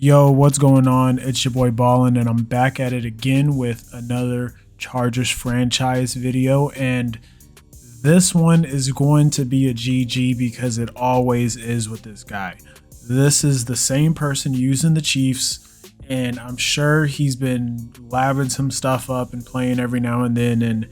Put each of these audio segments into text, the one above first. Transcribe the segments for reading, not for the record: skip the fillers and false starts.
Yo, what's going on? It's your boy Ballin, and I'm back at it again with another Chargers franchise video. And this one is going to be a GG because it always is with this guy. This is the same person using the Chiefs, and I'm sure he's been labbing some stuff up and playing every now and then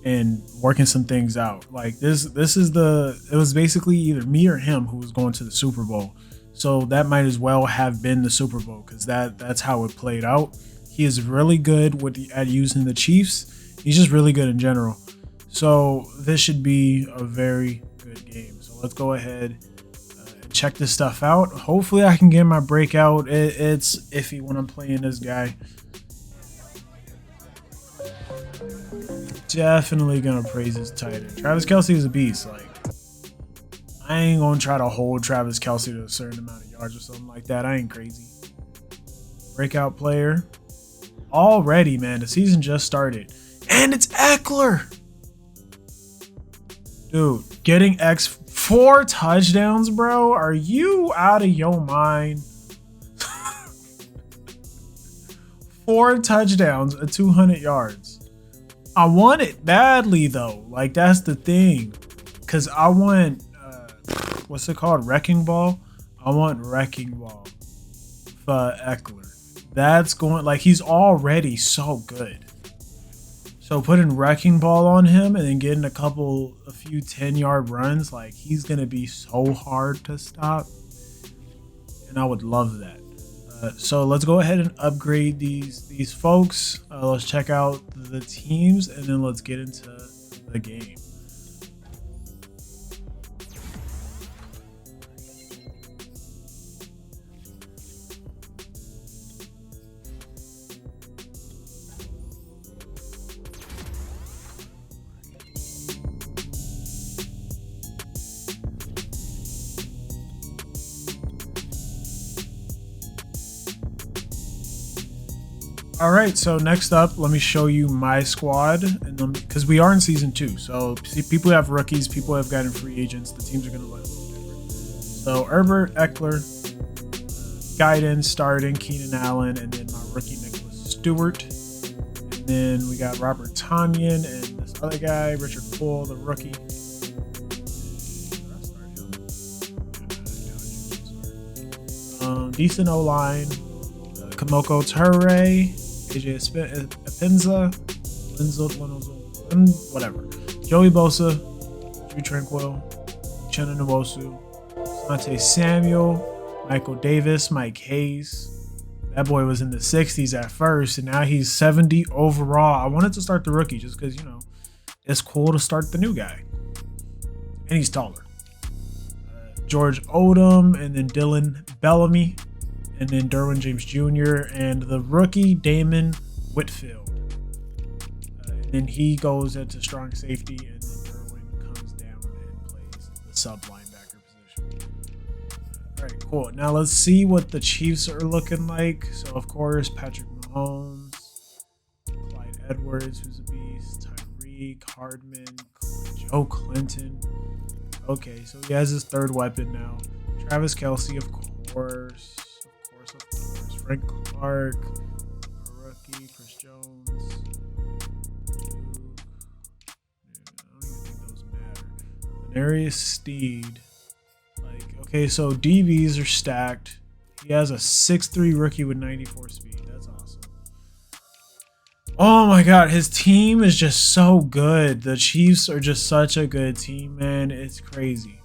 and working some things out. Like it was basically either me or him who was going to the Super Bowl. So that might as well have been the Super Bowl because that's how it played out. He is really good at using the Chiefs. He's just really good in general. So this should be a very good game. So let's go ahead and check this stuff out. Hopefully I can get my breakout. It's iffy when I'm playing this guy. Definitely gonna praise his tight end. Travis Kelce is a beast. Like, I ain't gonna try to hold Travis Kelce to a certain amount of yards or something like that. I ain't crazy. Breakout player. Already, man. The season just started. And it's Eckler. Dude, getting 4 touchdowns, bro? Are you out of your mind? 4 touchdowns at 200 yards. I want it badly, though. Like, that's the thing. Because I want... what's it called? Wrecking Ball? I want Wrecking Ball for Eckler. That's going... Like, he's already so good. So putting Wrecking Ball on him and then getting a few 10-yard runs, like, he's going to be so hard to stop. And I would love that. So let's go ahead and upgrade these folks. Let's check out the teams and then let's get into the game. All right, so next up, let me show you my squad, and because we are in season 2, so people have rookies, people have gotten free agents. The teams are going to look a little different. So Herbert, Eckler, Guyton starting, Keenan Allen, and then my rookie Nicholas Stewart. And then we got Robert Tonyan and this other guy, Richard Poole, the rookie. Decent O-line, Kamoko Toure, AJ Epinza, whatever. Joey Bosa, Drew Tranquil, Chenna Nwosu, Sante Samuel, Michael Davis, Mike Hayes. That boy was in the 60s at first, and now he's 70 overall. I wanted to start the rookie just because, you know, it's cool to start the new guy. And he's taller. George Odom, and then Dylan Bellamy. And then Derwin James Jr. and the rookie Damon Whitfield. And then he goes into strong safety, and then Derwin comes down and plays the sub linebacker position. All right, cool. Now let's see what the Chiefs are looking like. So of course, Patrick Mahomes, Clyde Edwards, who's a beast, Tyreek, Hardman, Joe Clinton. Okay, so he has his third weapon now. Travis Kelce, of course. Frank Clark, rookie, Chris Jones, Duke. I don't even think those matter. Denarius Steed. Like, okay, so DBs are stacked. He has a 6'3" rookie with 94 speed. That's awesome. Oh my god, his team is just so good. The Chiefs are just such a good team, man. It's crazy.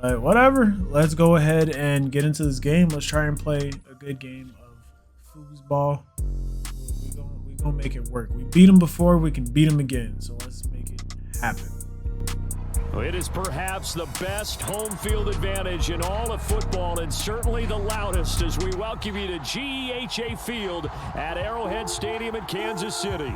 But whatever, let's go ahead and get into this game. Let's try and play a good game of foosball. We're gonna make it work. We beat them before, we can beat them again. So let's make it happen. It is perhaps the best home field advantage in all of football, and certainly the loudest, as we welcome you to GEHA Field at Arrowhead Stadium in Kansas City.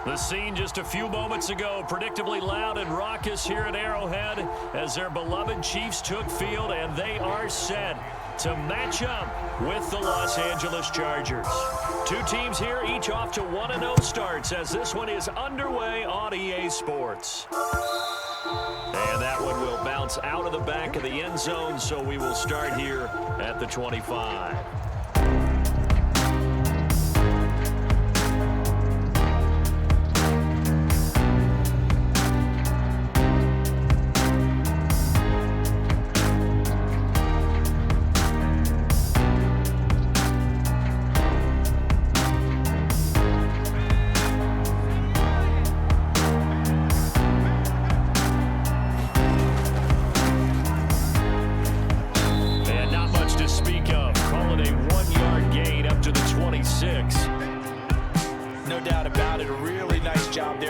The scene just a few moments ago, predictably loud and raucous here at Arrowhead as their beloved Chiefs took field, and they are set to match up with the Los Angeles Chargers. Two teams here, each off to 1-0 starts as this one is underway on EA Sports. And that one will bounce out of the back of the end zone, so we will start here at the 25.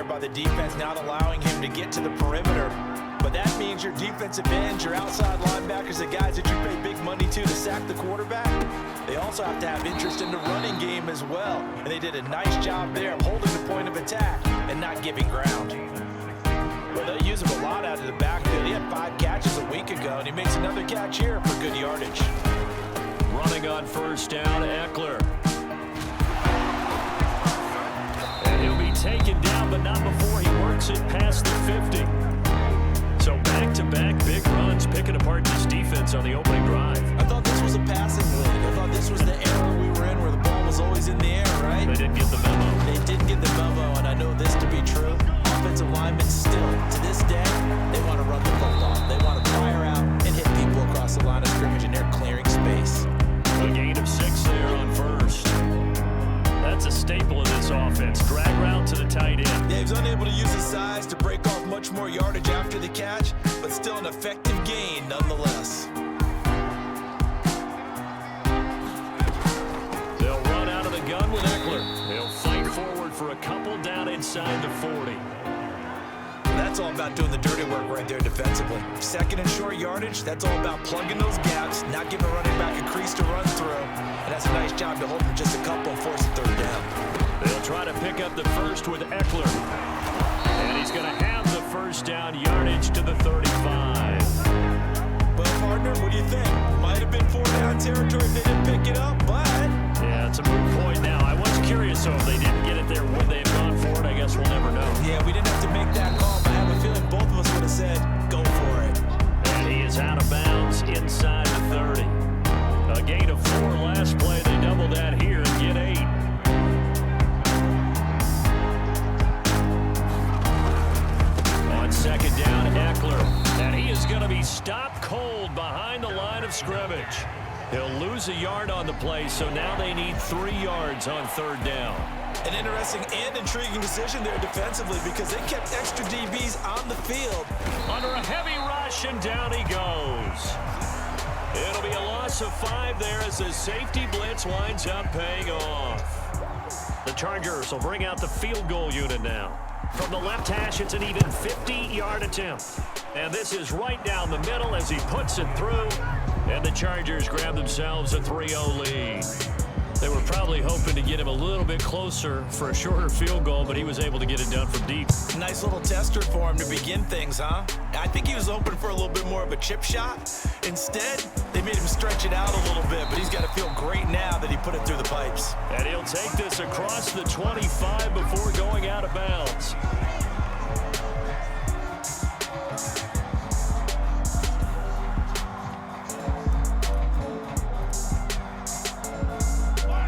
there by the defense, not allowing him to get to the perimeter. But that means your defensive ends, your outside linebackers, the guys that you pay big money to sack the quarterback, they also have to have interest in the running game as well. And they did a nice job there of holding the point of attack and not giving ground. Well, they'll use him a lot out of the backfield. He had 5 catches a week ago, and he makes another catch here for good yardage. Running on first down, Eckler. And he'll be taken down, but not before he works it past the 50. So back-to-back big runs, picking apart this defense on the opening drive. I thought this was a passing league. I thought this was the era we were in where the ball was always in the air, right? They didn't get the memo. They didn't get the memo, and I know this to be true. Offensive linemen still, to this day, they want to run the football. They want to fire out and hit people across the line of scrimmage, and they're clearing space. A gain of 6 there on first. That's a staple of this offense. Drag route to the tight end. Yeah, he was unable to use his size to break off much more yardage after the catch, but still an effective gain nonetheless. They'll run out of the gun with Eckler. He'll fight forward for a couple down inside the 40. That's all about doing the dirty work right there defensively. Second and short yardage, that's all about plugging those gaps, not giving a running back a crease to run through. And that's a nice job to hold him just a couple and force a third down. They'll try to pick up the first with Eckler. And he's going to have the first down yardage to the 35. Well, partner, what do you think? Might have been 4 down territory if they didn't pick it up, but... Yeah, it's a moot point now. I was curious, so if they didn't get it there, would they have gone for it? I guess we'll never know. Yeah, we didn't have to make that call, but I have a feeling both of us would have said, go for it. And he is out of bounds inside the 30. A gain of 4 last play. They double that here and get 8. On second down, Eckler. And he is going to be stopped cold behind the line of scrimmage. He'll lose a yard on the play, so now they need 3 yards on third down. An interesting and intriguing decision there defensively because they kept extra DBs on the field. Under a heavy rush, and down he goes. It'll be a loss of 5 there as the safety blitz winds up paying off. The Chargers will bring out the field goal unit now. From the left hash, it's an even 50-yard attempt. And this is right down the middle as he puts it through. And the Chargers grab themselves a 3-0 lead. They were probably hoping to get him a little bit closer for a shorter field goal, but he was able to get it done from deep. Nice little tester for him to begin things, huh? I think he was open for a little bit more of a chip shot. Instead, they made him stretch it out a little bit, but he's got to feel great now that he put it through the pipes. And he'll take this across the 25 before going out of bounds.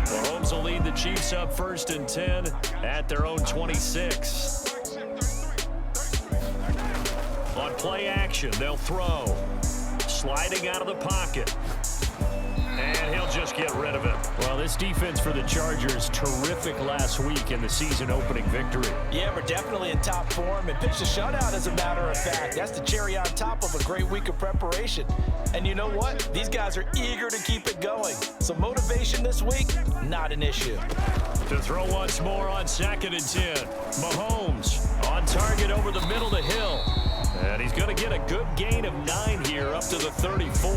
Mahomes will lead the Chiefs up 1st and 10 at their own 26. On play action, they'll throw. Sliding out of the pocket. And he'll just get rid of it. Well, this defense for the Chargers, terrific last week in the season-opening victory. Yeah, we're definitely in top form and pitched a shutout, as a matter of fact. That's the cherry on top of a great week of preparation. And you know what? These guys are eager to keep it going. So motivation this week, not an issue. To throw once more on 2nd and 10. Mahomes on target over the middle to Hill. And he's going to get a good gain of 9 here up to the 34.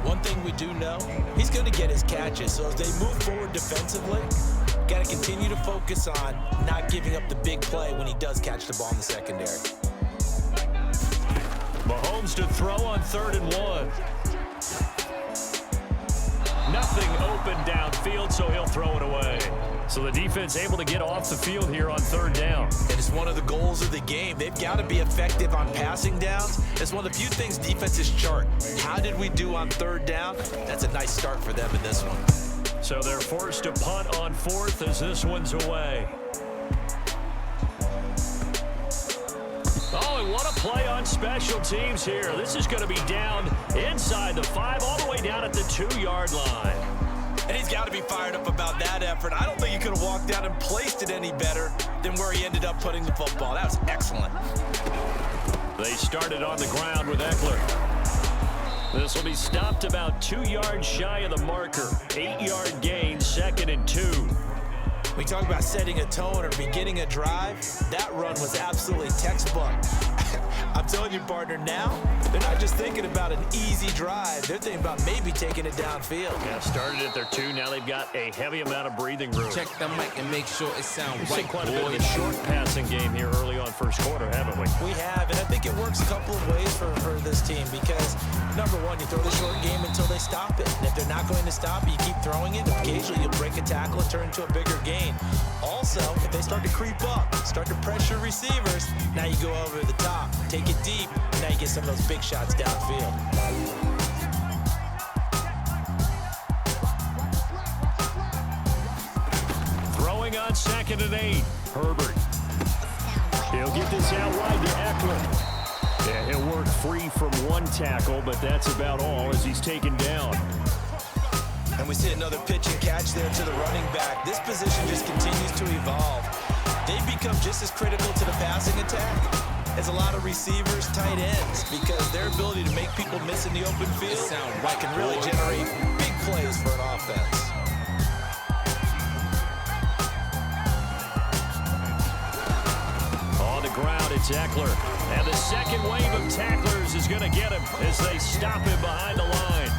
One thing we do know, he's going to get his catches. So as they move forward defensively, got to continue to focus on not giving up the big play when he does catch the ball in the secondary. Mahomes to throw on 3rd and 1. Nothing open downfield, so he'll throw it away. So the defense able to get off the field here on 3rd down. And it's one of the goals of the game. They've got to be effective on passing downs. It's one of the few things defenses chart. How did we do on 3rd down? That's a nice start for them in this one. So they're forced to punt on 4th as this one's away. Oh, and what a play on special teams here. This is going to be down inside the 5, all the way down at the 2-yard line. And he's got to be fired up about that effort. I don't think he could have walked out and placed it any better than where he ended up putting the football. That was excellent. They started on the ground with Eckler. This will be stopped about 2 yards shy of the marker. 8-yard gain, 2nd and 2. We talk about setting a tone or beginning a drive. That run was absolutely textbook. I'm telling you, partner, now they're not just thinking about an easy drive. They're thinking about maybe taking it downfield. Yeah, started at their 2. Now they've got a heavy amount of breathing room. Check the mic and make sure it sounds We've right, seen quite a bit of a short passing game here early on first quarter, haven't we? We have, and I think it works a couple of ways for this team because, number one, you throw the short game until they stop it. And if they're not going to stop it, you keep throwing it. Occasionally, you'll break a tackle and turn into a bigger gain. Also, if they start to creep up, start to pressure receivers, now you go over the top, take it deep, and now you get some of those big shots downfield. Throwing on 2nd and 8. Herbert. He'll get this out wide to Eckler. Yeah, he'll work free from one tackle, but that's about all as he's taken down. And we see another pitch and catch there to the running back. This position just continues to evolve. They've become just as critical to the passing attack as a lot of receivers, tight ends, because their ability to make people miss in the open field can really generate big plays for an offense. On the ground, it's Eckler. And the second wave of tacklers is going to get him as they stop him behind the line.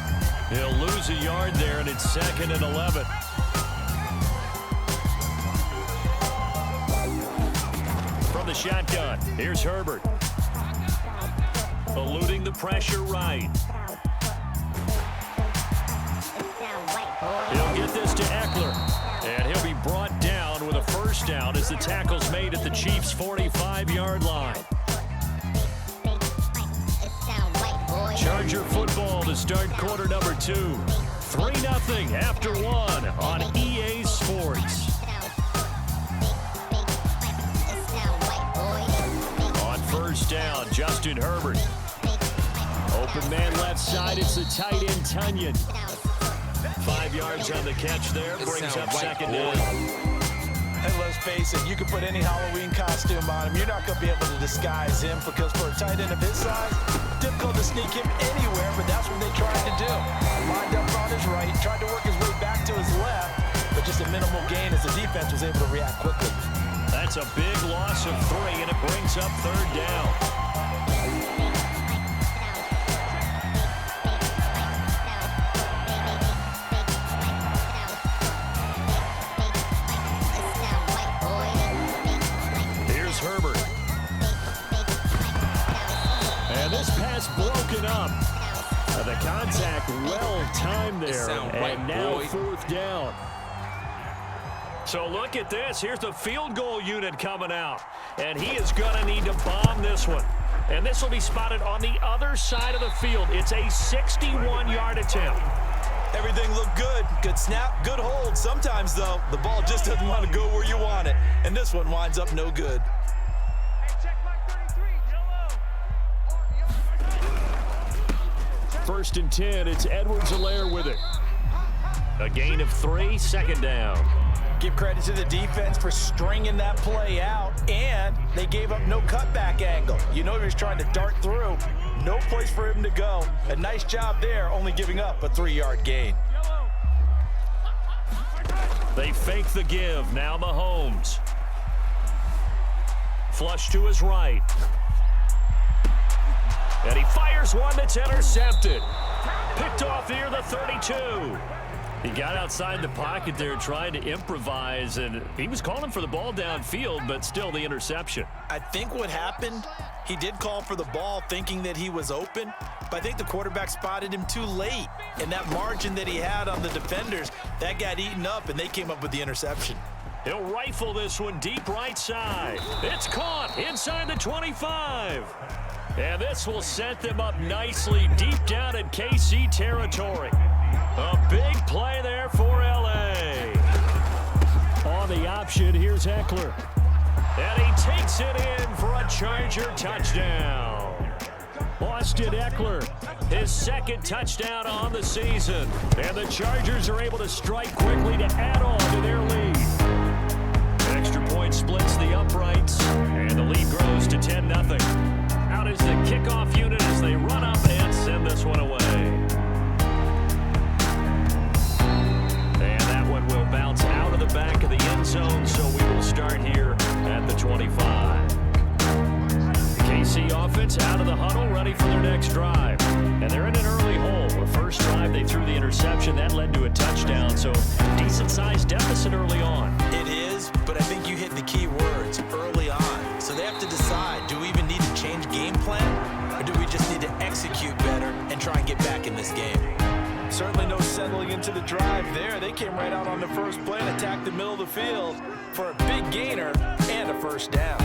He'll lose a yard there, and it's 2nd and 11. From the shotgun, here's Herbert. Eluding the pressure right. He'll get this to Eckler, and he'll be brought down with a first down as the tackle's made at the Chiefs' 45-yard line. Charger football to start quarter number 2. 3-0 after 1 on EA Sports. On first down, Justin Herbert. Open man left side, it's the tight end Tunyon. 5 yards on the catch there, brings up 2nd down. And let's face it, you can put any Halloween costume on him. You're not going to be able to disguise him because for a tight end of his size, difficult to sneak him anywhere, but that's what they tried to do. Lined up on his right, tried to work his way back to his left, but just a minimal gain as the defense was able to react quickly. That's a big loss of 3, and it brings up 3rd down. Herbert. And this pass broken up. The contact well timed there. And now 4th down. So look at this. Here's the field goal unit coming out. And he is going to need to bomb this one. And this will be spotted on the other side of the field. It's a 61-yard attempt. Everything looked good. Good snap, good hold. Sometimes, though, the ball just doesn't want to go where you want it. And this one winds up no good. 1st and 10, it's Edwards-Helaire with it. A gain of 3, 2nd down. Give credit to the defense for stringing that play out, and they gave up no cutback angle. You know he was trying to dart through. No place for him to go. A nice job there, only giving up a 3-yard gain. They fake the give. Now Mahomes. Flush to his right. And he fires one that's intercepted. Picked off near the 32. He got outside the pocket there trying to improvise, and he was calling for the ball downfield, but still the interception. I think what happened, he did call for the ball thinking that he was open, but I think the quarterback spotted him too late. And that margin that he had on the defenders, that got eaten up, and they came up with the interception. He'll rifle this one deep right side. It's caught inside the 25. And this will set them up nicely deep down in KC territory. A big play there for L.A. On the option, here's Eckler. And he takes it in for a Charger touchdown. Austin Eckler, his 2nd touchdown on the season. And the Chargers are able to strike quickly to add on to their lead. Extra point splits the uprights, and the lead grows to 10-0. Out is the kickoff unit as they run up and send this one away. And that one will bounce out of the back of the end zone touchdown, so decent-sized deficit early on. It is, but I think you hit the key words, early on. So they have to decide, do we even need to change game plan, or do we just need to execute better and try and get back in this game? Certainly no settling into the drive there. They came right out on the first play and attacked the middle of the field for a big gainer and a first down.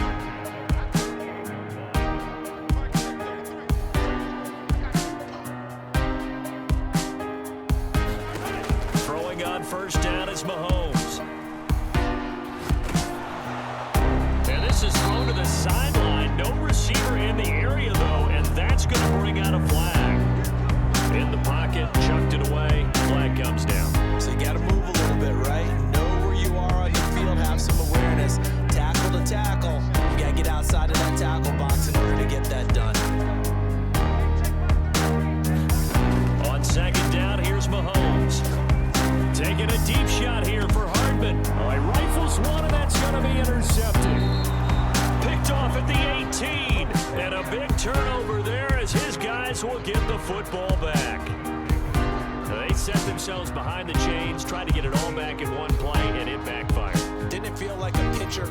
Throwing on first down is Mahomes. And this is thrown to the sideline. No receiver in the area, though, and that's going to bring out a flag. In the pocket, chucked it away, flag comes down. So you got to move a little bit, right? Know where you are on the field, have some awareness. Tackle to tackle. You got to get outside of that tackle box in order to get that done. On second down, here's Mahomes. Taking a deep shot here for Hardman. Oh, he rifles one, and that's going to be intercepted. Picked off at the 18. And a big turnover there as his guys will get the football back. They set themselves behind the chains, tried to get it all back in one play, and it backfired. Didn't it feel like a pitcher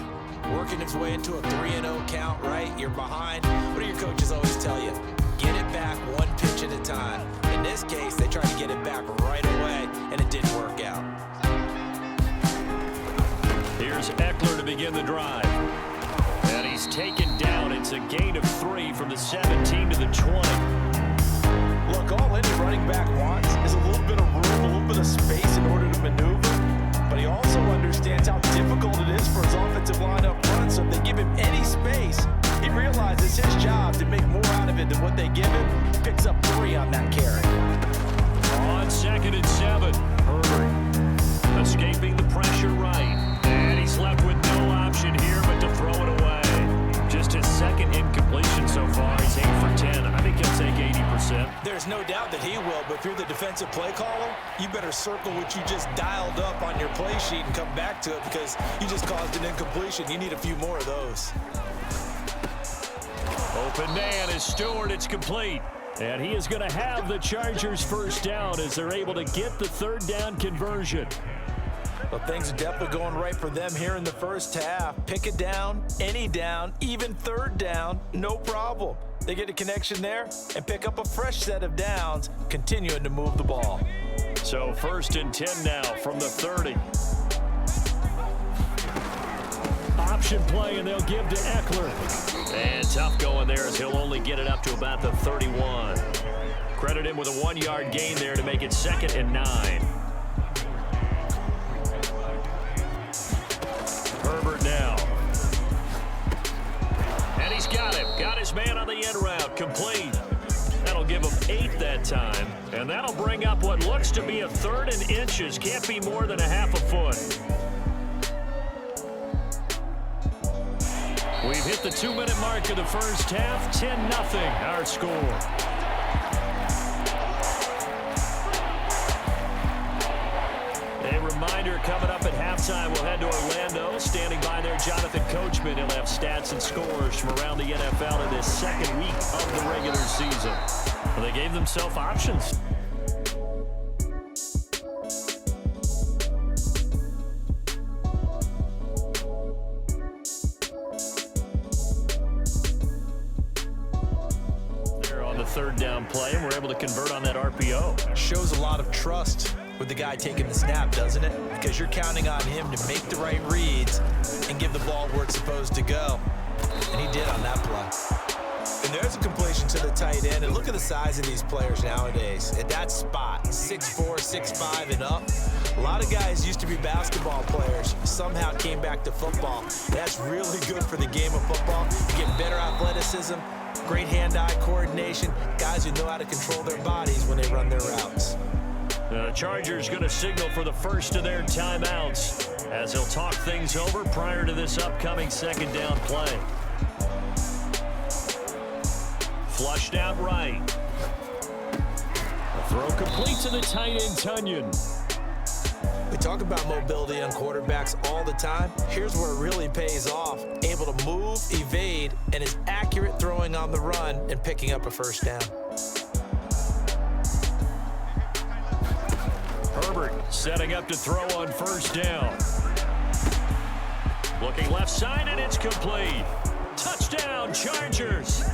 working its way into a 3-0 count, right? You're behind. What do your coaches always tell you? Get it back one pitch at a time. In this case, they tried to get it back right away, and it didn't work out. Here's Eckler to begin the drive. And he's taken down. It's a gain of 3 from the 17 to the 20. Look, all any running back wants is a little bit of room, a little bit of space in order to maneuver. But he also understands how difficult it is for his offensive line up front. So if they give him any space, he realizes his job to make more out of it than what they give him. He picks up 3 on that carry. On second and 7, Herbert escaping the pressure right. And he's left with no option here but to throw it away. Just his second incompletion so far. He's 8 for 10. I think he'll take 80%. There's no doubt that he will, but through the defensive play caller, you better circle what you just dialed up on your play sheet and come back to it because you just caused an incompletion. You need a few more of those. Open man is Stewart. It's complete. And he is going to have the Chargers first down as they're able to get the third down conversion. Well, things are definitely going right for them here in the first half. Pick it down, any down, even third down, no problem. They get a connection there and pick up a fresh set of downs, continuing to move the ball. So first and 10 now from the 30. Option play, and they'll give to Eckler. And tough going there as he'll only get it up to about the 31. Credit him with a 1-yard gain there to make it 2nd and 9. Herbert now. And he's got him. Got his man on the end route. Complete. That'll give him 8 that time. And that'll bring up what looks to be a 3rd and inches. Can't be more than a half a foot. We've hit the 2-minute mark of the first half. 10-0 our score. A reminder, coming up at halftime, we'll head to Orlando. Standing by there, Jonathan Coachman. He'll have stats and scores from around the NFL in this second week of the regular season. Well, they gave themselves options. They're on the third down play, and we're able to convert on that RPO. Shows a lot of trust with the guy taking the snap, doesn't it? Because you're counting on him to make the right reads and give the ball where it's supposed to go. And he did on that play. And there's a completion to the tight end. And look at the size of these players nowadays. At that spot, 6'4", 6'5", and up. A lot of guys used to be basketball players. Somehow came back to football. That's really good for the game of football. You get better athleticism, great hand-eye coordination. Guys who know how to control their bodies when they run their routes. The Chargers going to signal for the first of their timeouts as he'll talk things over prior to this upcoming second down play. Flushed out right. A throw complete to the tight end, Tunyon. We talk about mobility on quarterbacks all the time. Here's where it really pays off. Able to move, evade, and is accurate throwing on the run and picking up a first down. Herbert setting up to throw on first down. Looking left side, and it's complete. Touchdown, Chargers.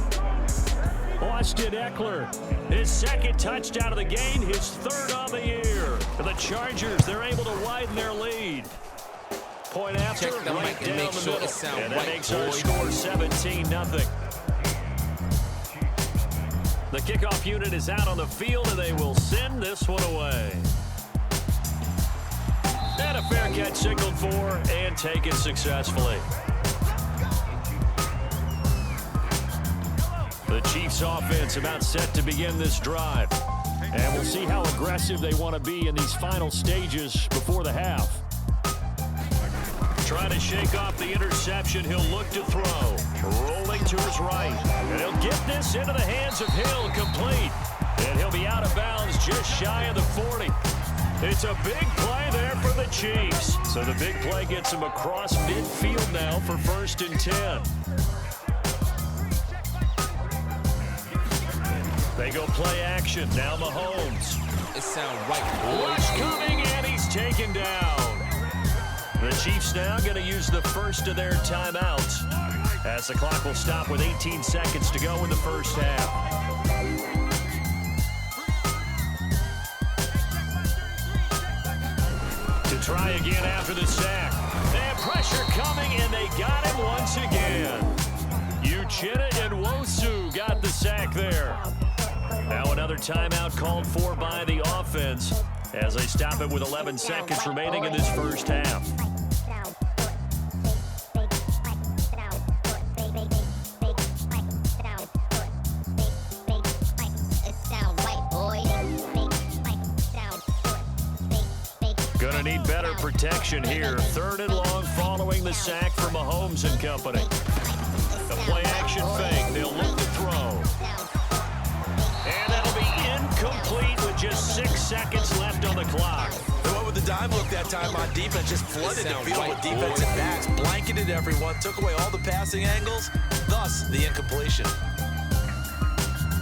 Austin Eckler, his second touchdown of the game, his third on the year. For the Chargers, they're able to widen their lead. Point after, Check the right mic and down make the sure middle. it sound And that right, makes our boy. score 17-0. The kickoff unit is out on the field, and they will send this one away. And a fair catch signaled for and taken successfully. The Chiefs offense about set to begin this drive. And we'll see how aggressive they want to be in these final stages before the half. Trying to shake off the interception, he'll look to throw. Rolling to his right. And he'll get this into the hands of Hill, complete. And he'll be out of bounds just shy of the 40. It's a big play there for the Chiefs. So the big play gets him across midfield now for 1st and 10. They go play action. Now Mahomes. It sound right, boy. Rush coming, and he's taken down. The Chiefs now going to use the first of their timeouts as the clock will stop with 18 seconds to go in the first half. To try again after the sack. And pressure coming, and they got him once again. Uchenna and Nwosu got the sack there. Now another timeout called for by the offense as they stop it with 11 seconds remaining in this first half. Gonna need better protection here. 3rd and long following the sack for Mahomes and company. The play action fake. They'll look to throw. And that'll be incomplete with just 6 seconds left on the clock. They went with the dime look that time on defense, just flooded the field with defensive backs, blanketed everyone, took away all the passing angles, thus the incompletion.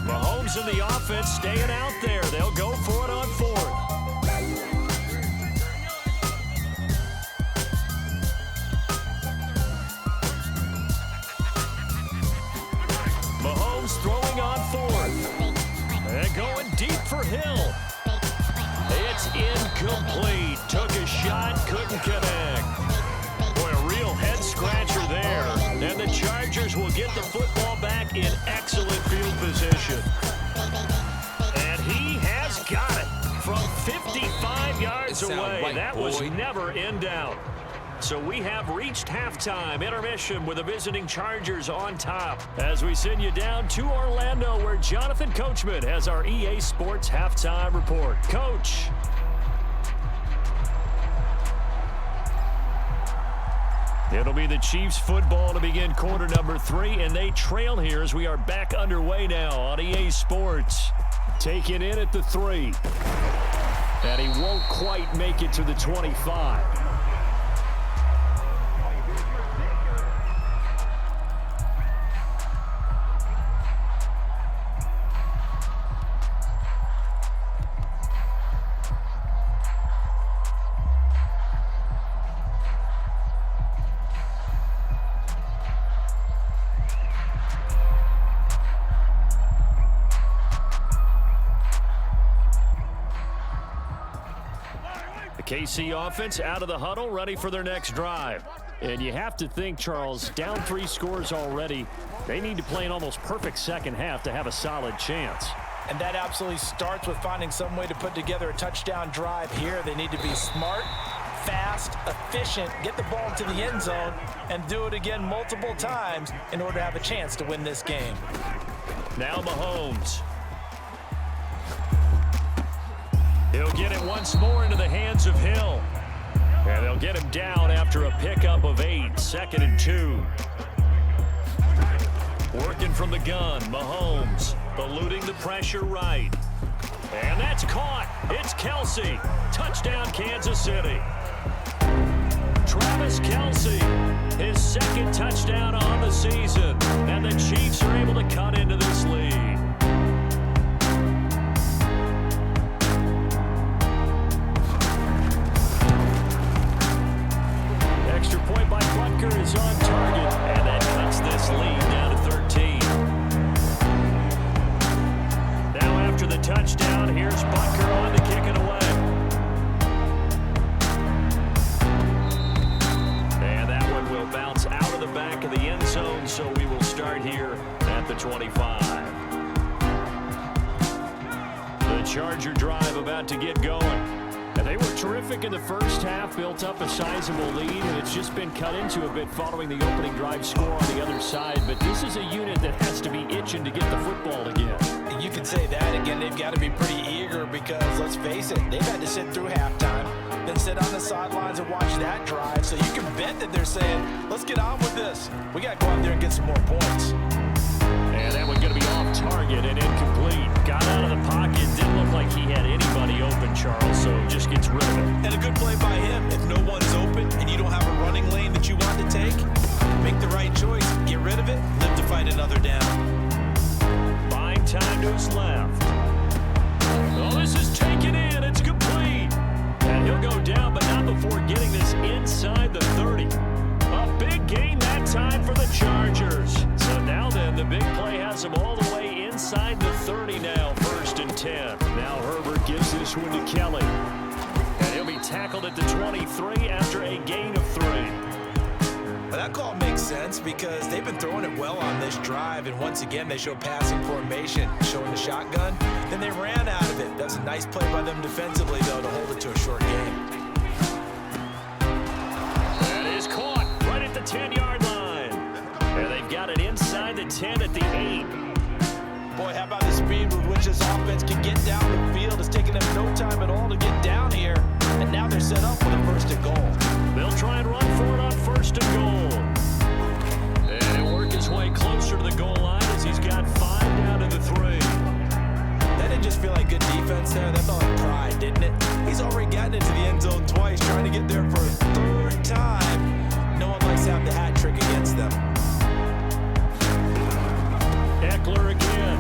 Mahomes and the offense staying out there. They'll go for it on 4th. Mahomes throwing on 4th. And going deep for Hill. It's incomplete. Took a shot, couldn't connect. Boy, a real head-scratcher there. And the Chargers will get the football back in excellent field position. And he has got it from 55 yards away. Right, that boy. was never in doubt. So we have reached halftime intermission with the visiting Chargers on top as we send you down to Orlando where Jonathan Coachman has our EA Sports halftime report. Coach. It'll be the Chiefs football to begin quarter number 3, and they trail here as we are back underway now on EA Sports. Taken in at the 3. And he won't quite make it to the 25. KC offense out of the huddle, ready for their next drive. And you have to think, Charles, down 3 scores already. They need to play an almost perfect second half to have a solid chance. And that absolutely starts with finding some way to put together a touchdown drive here. They need to be smart, fast, efficient, get the ball to the end zone, and do it again multiple times in order to have a chance to win this game. Now Mahomes. He'll get it once more into the hands of Hill. And they'll get him down after a pickup of 8, 2nd and 2. Working from the gun, Mahomes eluding the pressure right. And that's caught. It's Kelsey. Touchdown, Kansas City. Travis Kelsey, his 2nd touchdown on the season. And the Chiefs are able to cut into this lead. 25. The Charger drive about to get going. And they were terrific in the first half, built up a sizable lead, and it's just been cut into a bit following the opening drive score on the other side. But this is a unit that has to be itching to get the football again. You can say that again. They've got to be pretty eager because, let's face it, they've had to sit through halftime, then sit on the sidelines and watch that drive. So you can bet that they're saying, let's get on with this. We got to go out there and get some more points. And that one's going to be off target and incomplete. Got out of the pocket. Didn't look like he had anybody open, Charles, so just gets rid of it. And a good play by him. If no one's open and you don't have a running lane that you want to take, make the right choice. Get rid of it. Live to fight another down. Buying time to his left. Oh, this is taken in. It's complete. And he'll go down, but not before getting this inside the 30. A big gain that time for the Chargers. So now then, the big play has him all the way inside the 30 now, 1st and 10. Now Herbert gives this one to Kelly. And he'll be tackled at the 23 after a gain of 3. Well, that call makes sense because they've been throwing it well on this drive, and once again they show passing formation, showing the shotgun. Then they ran out of it. That's a nice play by them defensively, though, to hold it to a short game. That is caught right at the 10-yard line. And they've got it inside the 10 at the 8. Boy, how about the speed with which this offense can get down the field? It's taken them no time at all to get down here, and now they're set up for the 1st and goal. They'll try and run for it on 1st and goal. And he'll work his way closer to the goal line as he's got 5 down to the 3. That didn't just feel like good defense there. That felt like pride, didn't it? He's already gotten into the end zone twice, trying to get there for a 3rd time. No one likes to have the hat trick against them. Eckler again.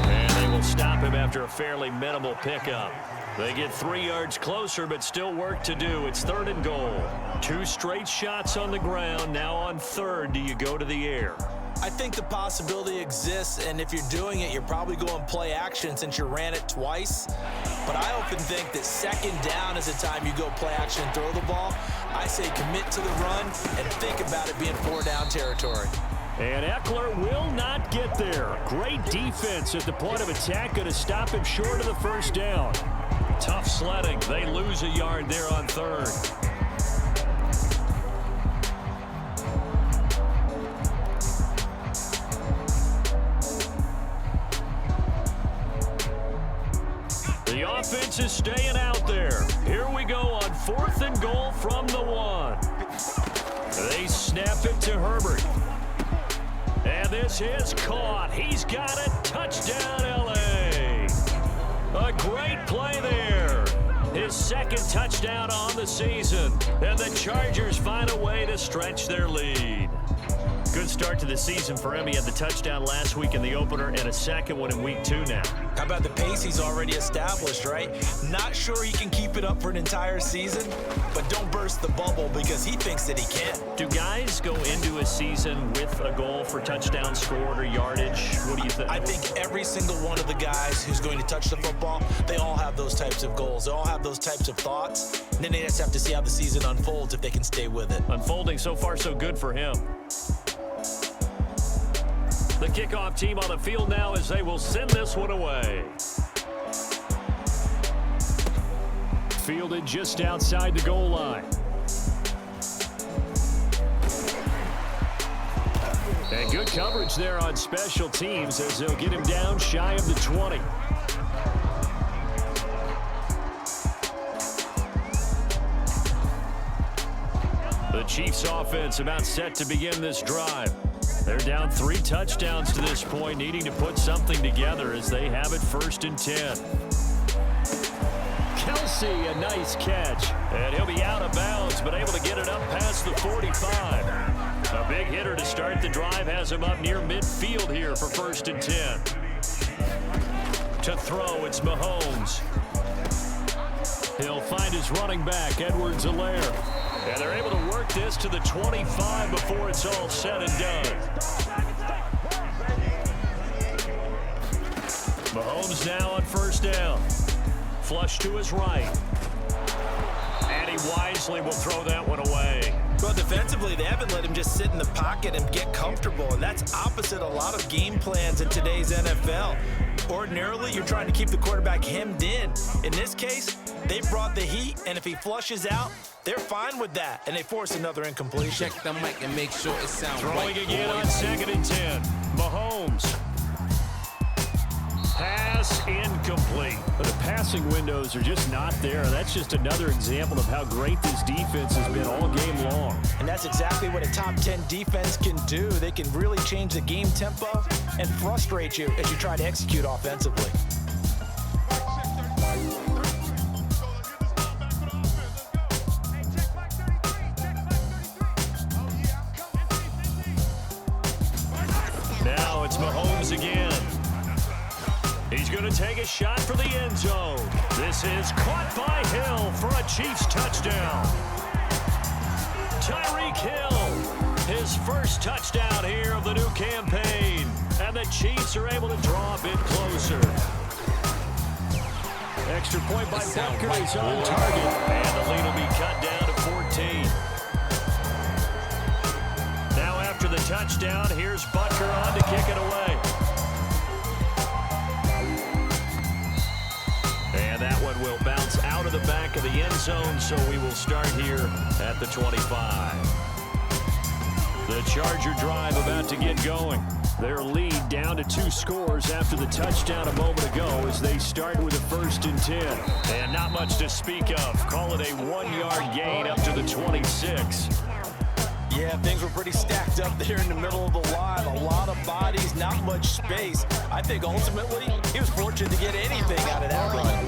And they will stop him after a fairly minimal pickup. They get 3 yards closer, but still work to do. It's 3rd and goal. 2 straight shots on the ground. Now on 3rd, do you go to the air? I think the possibility exists, and if you're doing it, you're probably going play action since you ran it twice. But I often think that 2nd down is the time you go play action and throw the ball. I say commit to the run and think about it being 4-down territory. And Eckler will not get there. Great defense at the point of attack, going to stop him short of the 1st down. Tough sledding. They lose a yard there on 3rd. The offense is staying out there. Here we go on 4th and goal from the 1. They snap it to Herbert. And this is caught. He's got it. Touchdown, L.A. A great play there. His 2nd touchdown on the season. And the Chargers find a way to stretch their lead. Good start to the season for him. He had the touchdown last week in the opener and a 2nd one in week 2 now. How about the pace he's already established, right? Not sure he can keep it up for an entire season, but don't burst the bubble because he thinks that he can. Do guys go into a season with a goal for touchdown scored or yardage? What do you think? I think every single one of the guys who's going to touch the football, they all have those types of goals. They all have those types of thoughts. And then they just have to see how the season unfolds if they can stay with it. Unfolding so far so good for him. The kickoff team on the field now as they will send this one away. Fielded just outside the goal line. And good coverage there on special teams as they'll get him down shy of the 20. The Chiefs offense about set to begin this drive. They're down 3 touchdowns to this point, needing to put something together as they have it 1st and 10. Kelsey, a nice catch. And he'll be out of bounds, but able to get it up past the 45. A big hitter to start the drive has him up near midfield here for 1st and 10. To throw, it's Mahomes. He'll find his running back, Edwards-Helaire. And they're able to work this to the 25 before it's all said and done. Mahomes now on 1st down. Flush to his right. And he wisely will throw that one away. Well, defensively, they haven't let him just sit in the pocket and get comfortable, and that's opposite a lot of game plans in today's NFL. Ordinarily, you're trying to keep the quarterback hemmed in. In this case, they brought the heat, and if he flushes out, they're fine with that, and they force another incompletion. Check the mic and make sure it sounds Throwing right, again on boys. 2nd and 10. Mahomes. Pass incomplete. But the passing windows are just not there. That's just another example of how great this defense has been all game long. And that's exactly what a top 10 defense can do. They can really change the game tempo and frustrate you as you try to execute offensively. Now it's Mahomes again. He's going to take a shot for the end zone. This is caught by Hill for a Chiefs touchdown. Tyreek Hill, his first touchdown here of the new campaign. And the Chiefs are able to draw a bit closer. Extra point by Butker is on target. And the lead will be cut down to 14. Now after the touchdown, here's Butker on to kick it away. And that one will bounce out of the back of the end zone, so we will start here at the 25. The Charger drive about to get going. Their lead down to 2 scores after the touchdown a moment ago as they start with a 1st and 10. And not much to speak of. Call it a 1-yard gain up to the 26. Yeah, things were pretty stacked up there in the middle of the line. A lot of bodies, not much space. I think ultimately he was fortunate to get anything out of that run.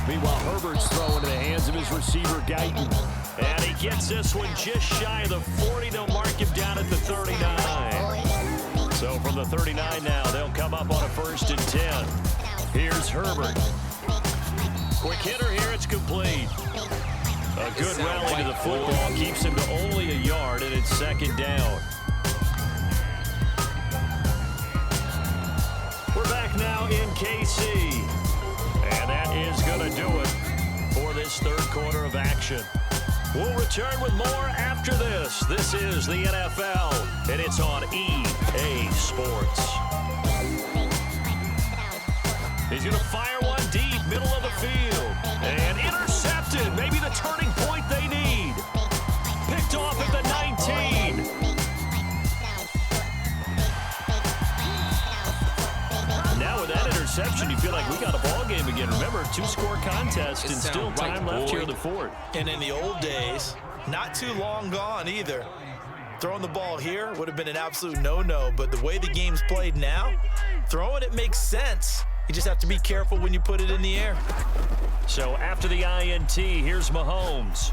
Meanwhile, Herbert's throwing to the hands of his receiver, Guyton. And he gets this one just shy of the 40. They'll mark him down at the 39. So from the 39 now, they'll come up on a 1st and 10. Here's Herbert. Quick hitter here, it's complete. A good rally to the football keeps him to only a yard, and it's 2nd down. We're back now in KC. And that is going to do it for this 3rd quarter of action. We'll return with more after this. This is the NFL, and it's on EA Sports. He's going to fire one deep, middle of the field. And intercepted. Maybe the turning point they need. Picked off at the 19. Now with that interception, you feel like we got a ball game again. Remember, 2-score contest and still time left here in the 4th. And in the old days, not too long gone either. Throwing the ball here would have been an absolute no-no, but the way the game's played now, throwing it makes sense. You just have to be careful when you put it in the air. So after the INT, here's Mahomes.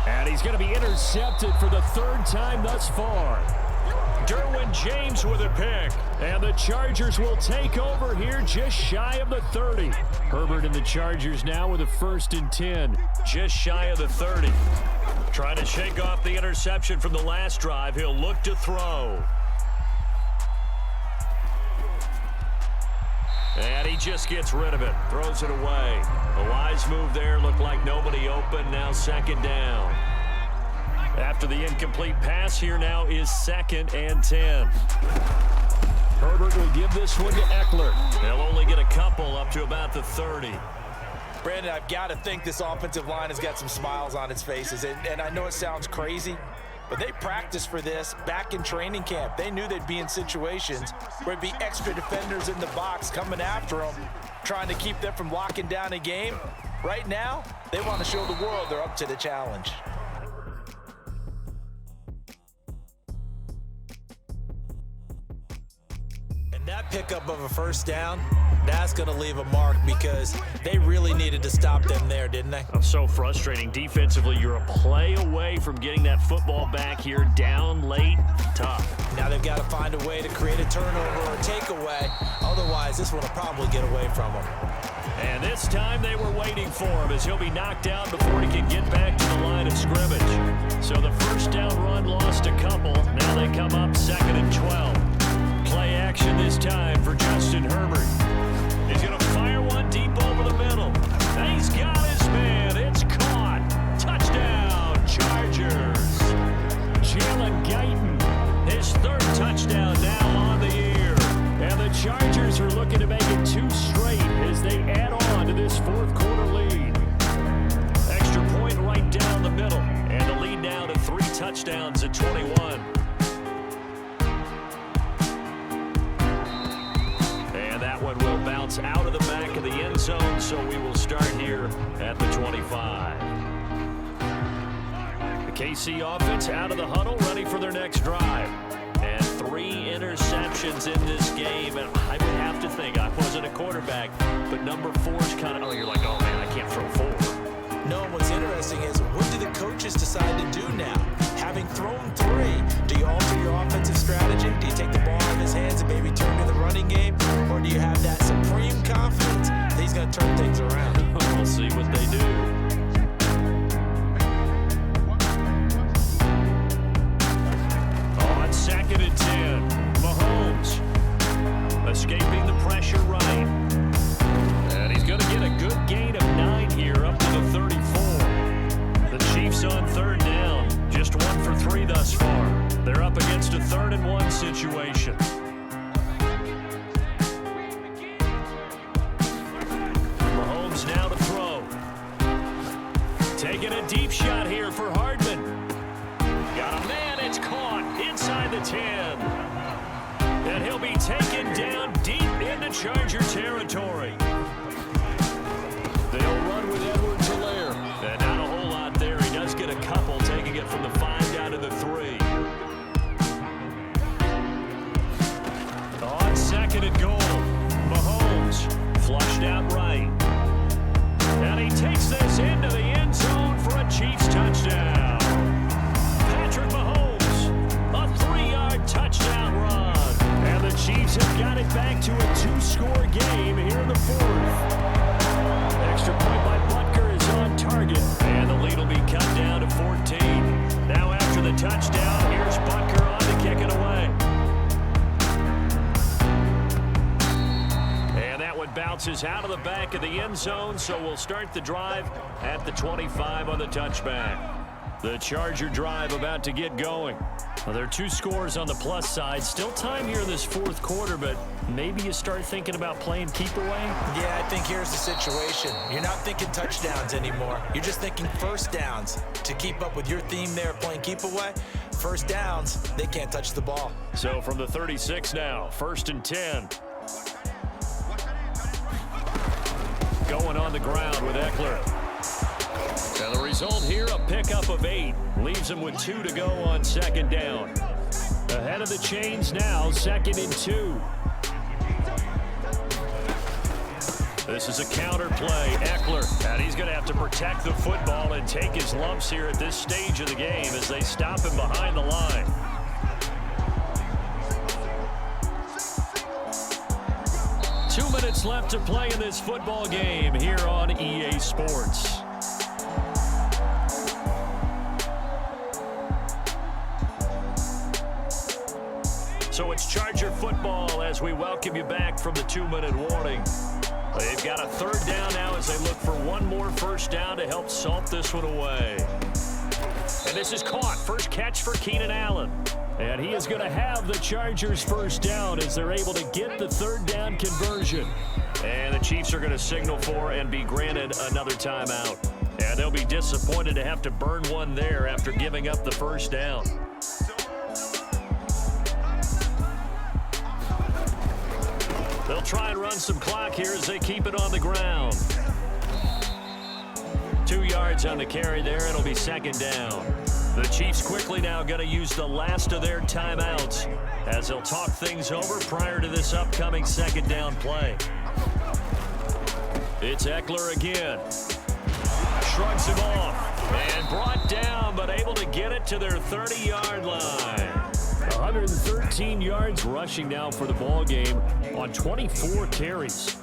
And he's going to be intercepted for the 3rd time thus far. Derwin James with a pick. And the Chargers will take over here just shy of the 30. Herbert and the Chargers now with a 1st and 10. Just shy of the 30. Trying to shake off the interception from the last drive. He'll look to throw. And he just gets rid of it. Throws it away. A wise move there. Looked like nobody open. Now 2nd down. After the incomplete pass, here now is 2nd and 10. Herbert will give this one to Eckler. They'll only get a couple up to about the 30. Brandon, I've got to think this offensive line has got some smiles on its faces. And I know it sounds crazy, but they practiced for this back in training camp. They knew they'd be in situations where it'd be extra defenders in the box coming after them, trying to keep them from locking down a game. Right now, they want to show the world they're up to the challenge. That pickup of a 1st down, that's going to leave a mark because they really needed to stop them there, didn't they? So frustrating. Defensively, you're a play away from getting that football back here. Down late, tough. Now they've got to find a way to create a turnover or a takeaway. Otherwise, this one will probably get away from them. And this time they were waiting for him as he'll be knocked down before he can get back to the line of scrimmage. So the 1st down run lost a couple. Now they come up 2nd and 12. Play action this time for Justin Herbert. He's going to fire one deep over the middle. And he's got his man. It's caught. Touchdown. 21. And that one will bounce out of the back of the end zone, so we will start here at the 25. The KC offense out of the huddle, ready for their next drive. And 3 interceptions in this game, and I would have to think, I wasn't a quarterback, but number 4 is kind of, you're like, oh man, I can't throw 4. No, what's interesting is, what do the coaches decide to do now? Having thrown 3, do you alter your offensive strategy? Do you take the ball out of his hands and maybe turn to the running game? Or do you have that supreme confidence that he's going to turn things around? We'll see what they do. On 2nd and 10, Mahomes escaping the pressure right. And he's going to get a good gain of 9 here up to the 34. The Chiefs on 3rd down, just 1 for 3 thus far. They're up against a 3rd and 1 situation. Mahomes now to throw. Taking a deep shot here for Hardman. Got a man, it's caught inside the 10. And he'll be taken down deep into Charger territory. They'll run with Edwards-Helaire. And not a whole lot there. He does get a couple, taking it from the 5 down to the 3. On 2nd and goal, Mahomes flushed out right. And he takes this into the end zone for a Chiefs touchdown. Patrick Mahomes, a 3-yard touchdown run. And the Chiefs have got it back to a 2-score game here in the 4th. Extra point by Butker is on target, and the lead will be cut down to 14. Now after the touchdown, here's Butker on to kick it away. And that one bounces out of the back of the end zone, so we'll start the drive at the 25 on the touchback. The Charger drive about to get going. Well, there are 2 scores on the plus side. Still time here in this 4th quarter, but maybe you start thinking about playing keep away? Yeah, I think here's the situation. You're not thinking touchdowns anymore. You're just thinking first downs. To keep up with your theme there, playing keep away, first downs, they can't touch the ball. So from the 36 now, 1st and 10. Going on the ground with Eckler. And the result here, a pickup of 8. Leaves him with 2 to go on 2nd down. Ahead of the chains now, 2nd and 2. This is a counter play. Eckler, and he's going to have to protect the football and take his lumps here at this stage of the game as they stop him behind the line. Two minutes left to play in this football game here on EA Sports. So it's Charger football as we welcome you back from the 2-minute warning. They've got a 3rd down now as they look for one more first down to help salt this one away. And this is caught. First catch for Keenan Allen. And he is going to have the Chargers first down as they're able to get the 3rd down conversion. And the Chiefs are going to signal for and be granted another timeout. And they'll be disappointed to have to burn one there after giving up the first down. They'll try and run some clock here as they keep it on the ground. 2 yards on the carry there, and it'll be 2nd down. The Chiefs quickly now going to use the last of their timeouts as they'll talk things over prior to this upcoming 2nd down play. It's Eckler again. Shrugs him off and brought down, but able to get it to their 30-yard line. 113 yards rushing now for the ball game on 24 carries.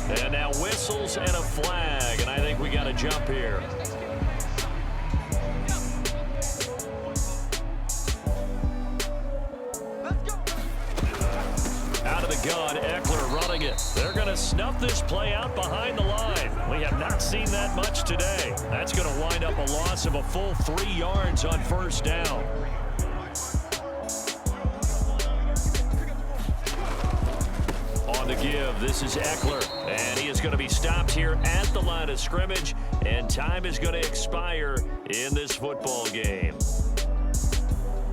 And now whistles and a flag, and I think we got a jump here. Out of the gun, Eckler running it. They're going to snuff this play out behind the line. We have not seen that much today. That's going to wind up a loss of a full 3 yards on first down. On on the give. This is Eckler, and he is going to be stopped here at the line of scrimmage, and time is going to expire in this football game.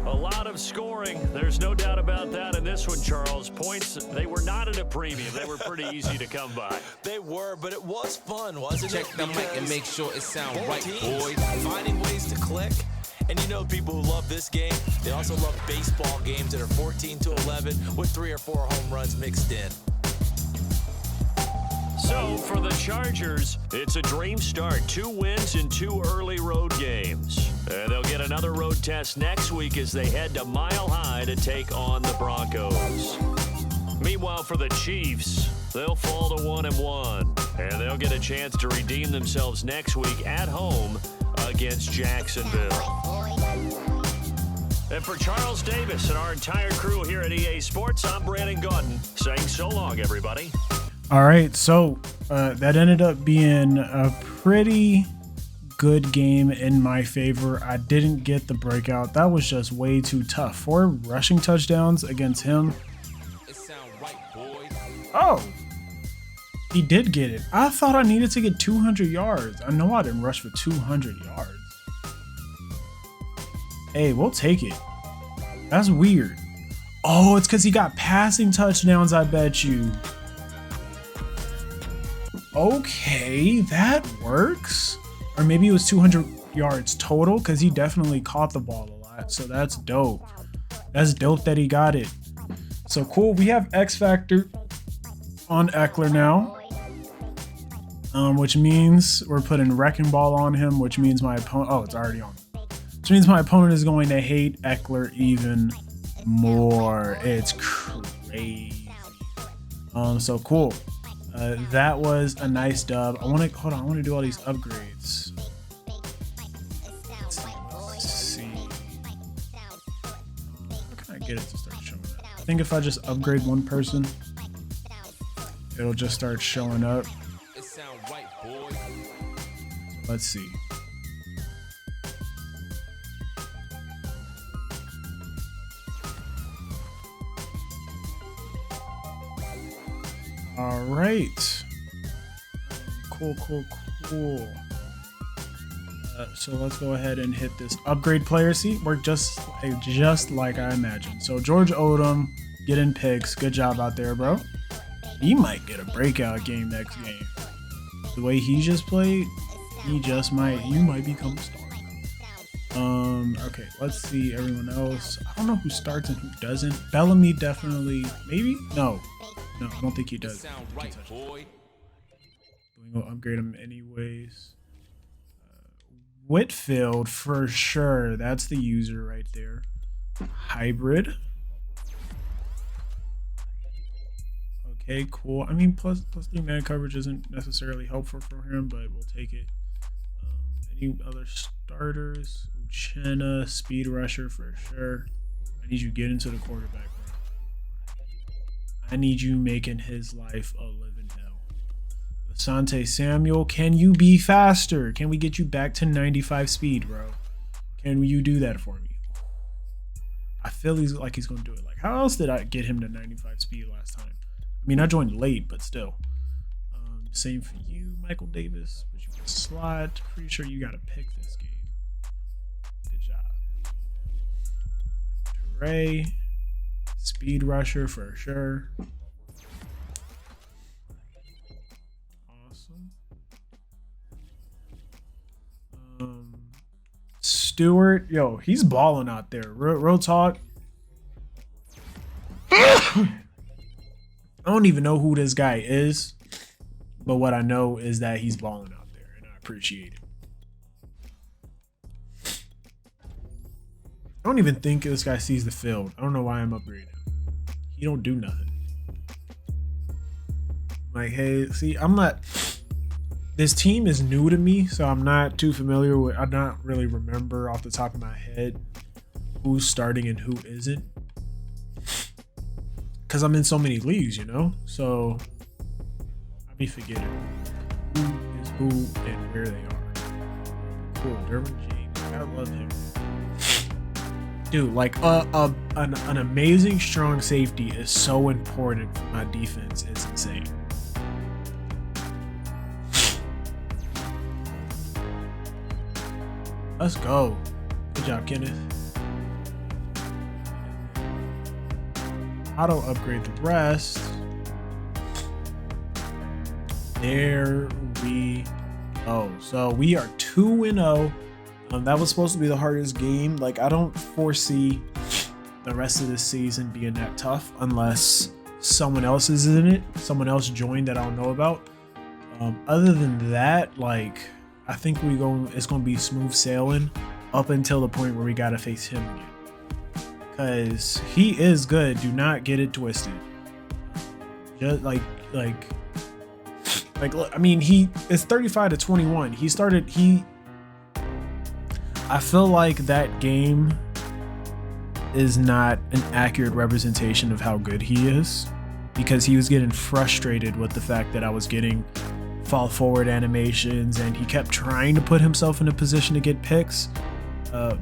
A lot of scoring. There's no doubt about that in this one, Charles. Points, they were not at a premium. They were pretty easy to come by. They were, but it was fun, wasn't it? Check the mic and make sure it sounds right, boys. Finding ways to click. And you know people who love this game, they also love baseball games that are 14-11 with 3 or 4 home runs mixed in. So, for the Chargers, it's a dream start. 2 wins in 2 early road games. And they'll get another road test next week as they head to Mile High to take on the Broncos. Meanwhile, for the Chiefs, they'll fall to 1-1. And they'll get a chance to redeem themselves next week at home against Jacksonville. And for Charles Davis and our entire crew here at EA Sports, I'm Brandon Gautin saying so long, everybody. All right, so that ended up being a pretty good game in my favor. I didn't get the breakout. That was just way too tough. 4 rushing touchdowns against him. It sound right, boys. Oh, he did get it. I thought I needed to get 200 yards. I know I didn't rush for 200 yards. Hey, we'll take it. That's weird. Oh, it's because he got passing touchdowns, I bet you. Okay, that works. Or maybe it was 200 yards total because he definitely caught the ball a lot. So that's dope. That's dope that he got it. So cool. We have X Factor on Eckler now. Which means we're putting Wrecking Ball on him, which means my opponent... Oh, it's already on. Which means my opponent is going to hate Eckler even more. It's crazy. So cool. That was a nice dub. I want to do all these upgrades. Let's see. How can I get it to start showing up? I think if I just upgrade one person, it'll just start showing up. It sound right, boys. Let's see. All right. Cool. So let's go ahead and hit this upgrade player. See, worked just like I imagined. So George Odom getting picks. Good job out there, bro. He might get a breakout game next game. The way he just played, he just might. You might become a star. Okay, let's see everyone else. I don't know who starts and who doesn't. Bellamy definitely, maybe? No, I don't think he does. Sound right, boy. We'll upgrade him anyways. Whitfield for sure. That's the user right there. Hybrid. Okay, cool. I mean, plus 3 man coverage isn't necessarily helpful for him, but we'll take it. Any other starters? Uchenna, speed rusher for sure. I need you to get into the quarterback, bro. I need you making his life a living hell. Asante Samuel, can you be faster? Can we get you back to 95 speed, bro? Can you do that for me? I feel he's going to do it. Like, how else did I get him to 95 speed last time? I mean, I joined late, but still. Same for you, Michael Davis. But you can slide. Pretty sure you got to pick this game. Good job. Ray, speed rusher for sure. Awesome. Stewart, yo, he's balling out there. Real talk. I don't even know who this guy is, but what I know is that he's balling out there, and I appreciate it. I don't even think this guy sees the field. I don't know why I'm upgrading him. He don't do nothing. Like, hey, see, I'm not... This team is new to me, so I'm not too familiar with... I don't really remember off the top of my head who's starting and who isn't. Because I'm in so many leagues, you know? So, I be forgetting who is who and where they are. Cool, Derwin James. I love him. dude, like an amazing strong safety is so important for my defense. It's insane. Let's go. Good job, Kenneth. Auto upgrade the rest. There we go. So we are 2-0. That was supposed to be the hardest game. Like, I don't foresee the rest of this season being that tough unless someone else is in it. Someone else joined that I don't know about. Other than that, like, I think it's gonna be smooth sailing up until the point where we gotta face him again. Because he is good. Do not get it twisted. Just like I mean, he is 35-21. I feel like that game is not an accurate representation of how good he is, because he was getting frustrated with the fact that I was getting fall forward animations and he kept trying to put himself in a position to get picks.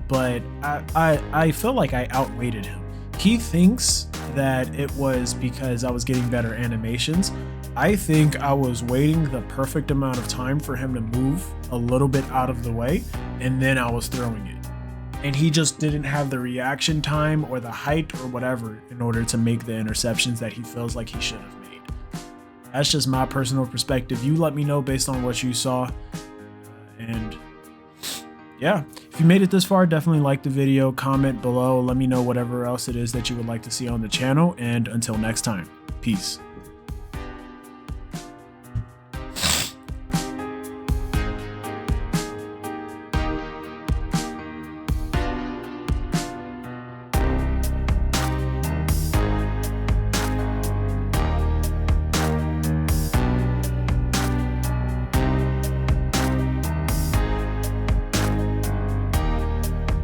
But I feel like I outweighted him. He thinks that it was because I was getting better animations. I think I was waiting the perfect amount of time for him to move a little bit out of the way, and then I was throwing it. And he just didn't have the reaction time or the height or whatever in order to make the interceptions that he feels like he should have made. That's just my personal perspective. You let me know based on what you saw. And yeah, if you made it this far, definitely like the video, comment below, let me know whatever else it is that you would like to see on the channel. And until next time, peace.